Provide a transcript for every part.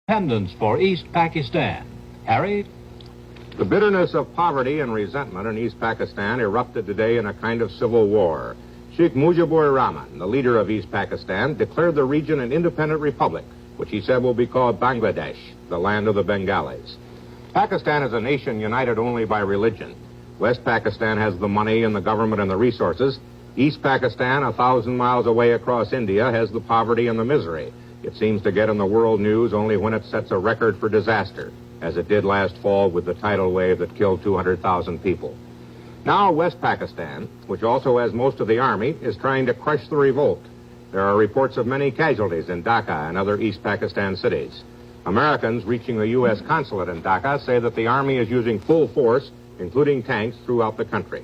Independence for East Pakistan. Harry? The bitterness of poverty and resentment in East Pakistan erupted today in a kind of civil war. Sheikh Mujibur Rahman, the leader of East Pakistan, declared the region an independent republic, which he said will be called Bangladesh, the land of the Bengalis. Pakistan is a nation united only by religion. West Pakistan has the money and the government and the resources. East Pakistan, 1,000 miles away across India, has the poverty and the misery. It seems to get in the world news only when it sets a record for disaster, as it did last fall with the tidal wave that killed 200,000 people. Now West Pakistan, which also has most of the army, is trying to crush the revolt. There are reports of many casualties in Dhaka and other East Pakistan cities. Americans reaching the U.S. consulate in Dhaka say that the army is using full force, including tanks, throughout the country.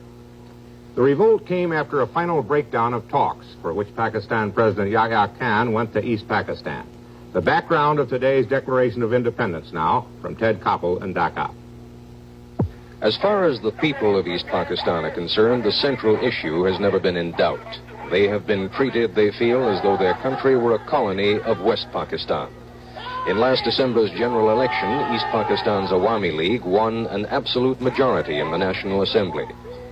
The revolt came after a final breakdown of talks for which Pakistan President Yahya Khan went to East Pakistan. The background of today's Declaration of Independence now, from Ted Koppel in Dhaka. As far as the people of East Pakistan are concerned, the central issue has never been in doubt. They have been treated, they feel, as though their country were a colony of West Pakistan. In last December's general election, East Pakistan's Awami League won an absolute majority in the National Assembly.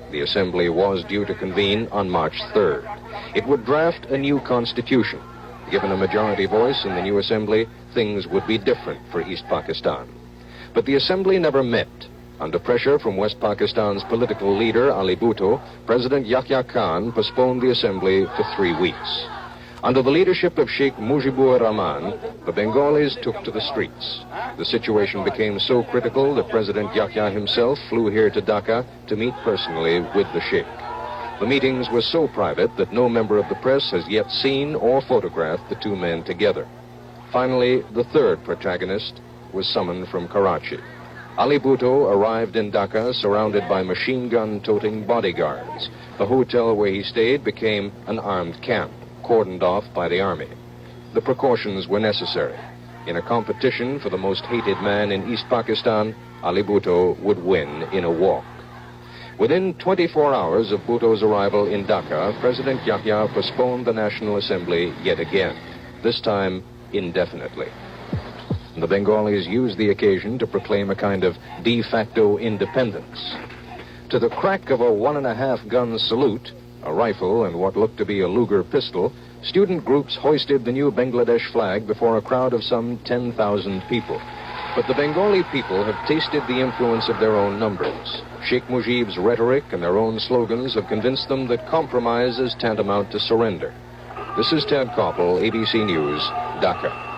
The Assembly was due to convene on March 3rd. It would draft a new constitution. Given a majority voice in the new Assembly, things would be different for East Pakistan. But the Assembly never met. Under pressure from West Pakistan's political leader, Ali Bhutto, President Yahya Khan postponed the Assembly for 3 weeks. Under the leadership of Sheikh Mujibur Rahman, the Bengalis took to the streets. The situation became so critical that President Yahya himself flew here to Dhaka to meet personally with the Sheikh. The meetings were so private that no member of the press has yet seen or photographed the two men together. Finally, the third protagonist was summoned from Karachi. Ali Bhutto arrived in Dhaka surrounded by machine gun-toting bodyguards. The hotel where he stayed became an armed camp, cordoned off by the army. The precautions were necessary. In a competition for the most hated man in East Pakistan, Ali Bhutto would win in a walk. Within 24 hours of Bhutto's arrival in Dhaka, President Yahya postponed the National Assembly yet again, this time indefinitely. The Bengalis used the occasion to proclaim a kind of de facto independence. To the crack of a 1.5 gun salute, a rifle and what looked to be a Luger pistol, student groups hoisted the new Bangladesh flag before a crowd of some 10,000 people. But the Bengali people have tasted the influence of their own numbers. Sheikh Mujib's rhetoric and their own slogans have convinced them that compromise is tantamount to surrender. This is Ted Koppel, ABC News, Dhaka.